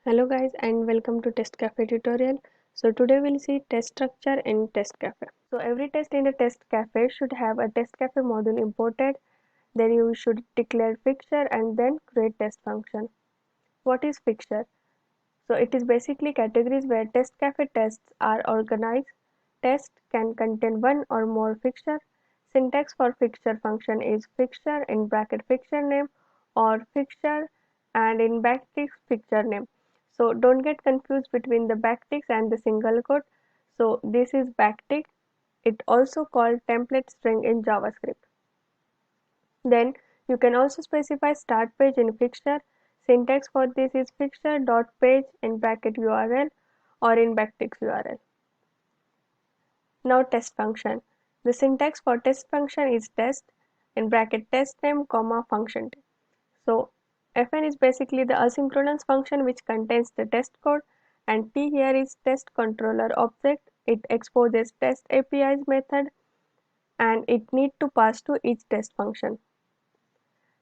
Hello guys and welcome to Test Cafe tutorial. So today we'll see test structure in Test Cafe. So every test in a Test Cafe should have a Test Cafe module imported. Then you should declare fixture and then create test function. What is fixture? So it is basically categories where Test Cafe tests are organized. Test can contain one or more fixture. Syntax for fixture function is fixture in bracket fixture name or fixture and in backticks fixture name. So don't get confused between the backticks and the single quote. So this is backtick. It also called template string in JavaScript. Then you can also specify start page in fixture. Syntax for this is fixture dot page in bracket URL or in backticks URL. Now test function. The syntax for test function is test in bracket test name comma function. So fn is basically the asynchronous function which contains the test code, and t here is test controller object. It exposes test API's method and it need to pass to each test function.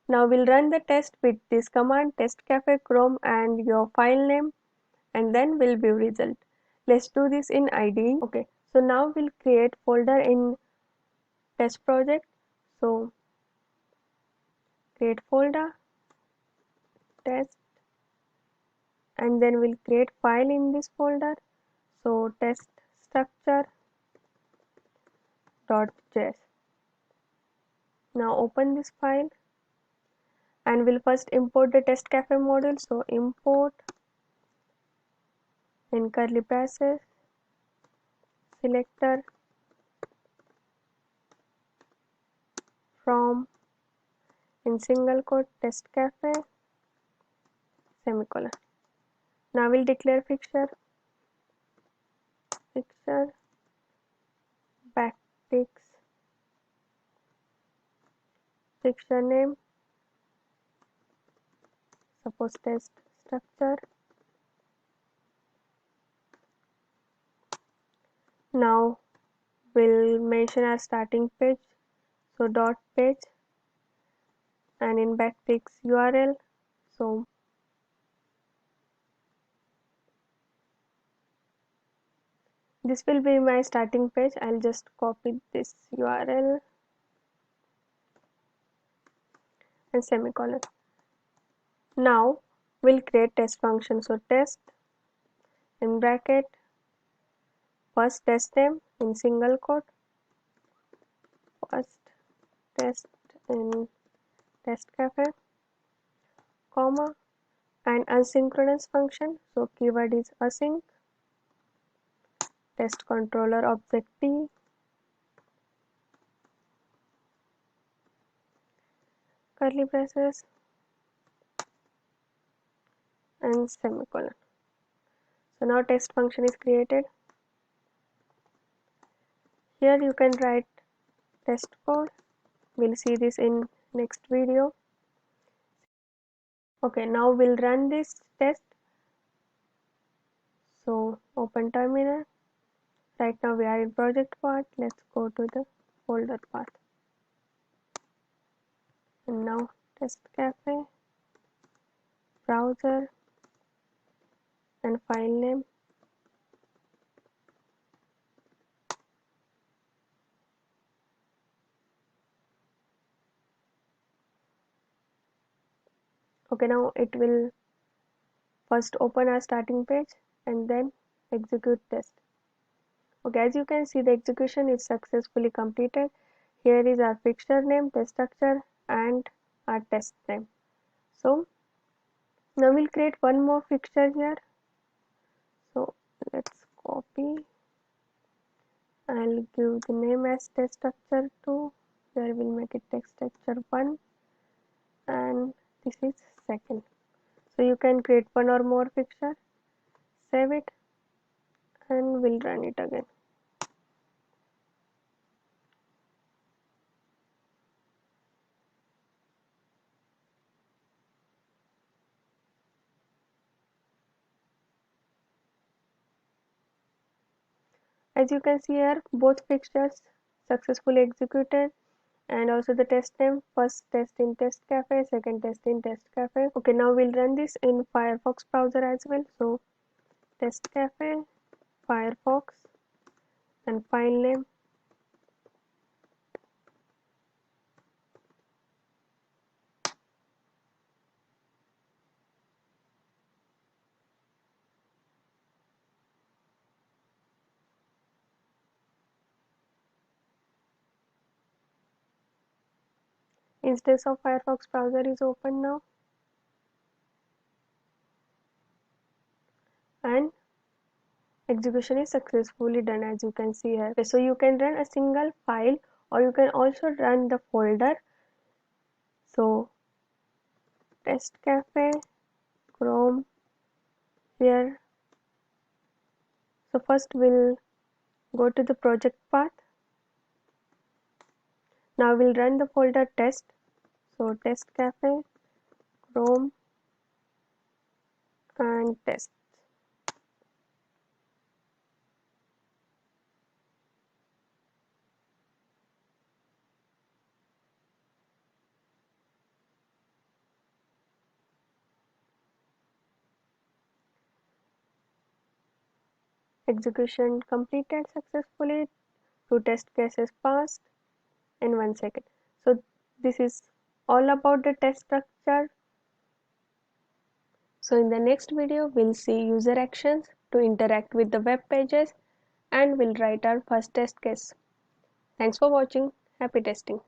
Now we'll run the test with this command testcafe chrome and your file name, and then we'll view result. Let's do this in IDE. Okay, so now we'll create folder in test project. So create folder test, and then we'll create file in this folder. So test structure.js. Now open this file and we'll first import the test cafe module. So import in curly braces selector from in single quote test cafe semicolon. Now we'll declare fixture backticks fixture name, suppose test structure. Now we'll mention our starting page, so dot page, and in backticks URL. So this will be my starting page. I'll just copy this URL and semicolon. Now we'll create test function. So test in bracket first test name in single quote, first test in test cafe, comma, and asynchronous function. So keyword is async, test controller object t, curly braces, and semicolon. So now test function is created. Here you can write test code. We'll see this in next video. Okay, now we'll run this test. So open terminal. Right now we are in project path. Let's go to the folder path. And now test cafe, browser, and file name. Okay, now it will first open our starting page and then execute test. Okay, as you can see, the execution is successfully completed. Here is our fixture name, test structure, and our test name. So now we'll create one more fixture here. So let's copy. I'll give the name as test structure 2. Here we'll make it text structure 1, and this is second. So you can create one or more fixture, save it, and we'll run it again. As you can see here, both fixtures successfully executed, and also the test name, first test in test cafe, second test in test cafe. Okay, now we'll run this in Firefox browser as well. So test cafe, Firefox, and file name. Instance of Firefox browser is open now, and execution is successfully done, as you can see here. So you can run a single file or you can also run the folder. So test cafe, Chrome here. So first we'll go to the project path. Now we'll run the folder test. So test cafe, Chrome, and test. Execution completed successfully. 2 test cases passed in 1 second. So this is all about the test structure. So in the next video, we'll see user actions to interact with the web pages, and we'll write our first test case. Thanks for watching. Happy testing.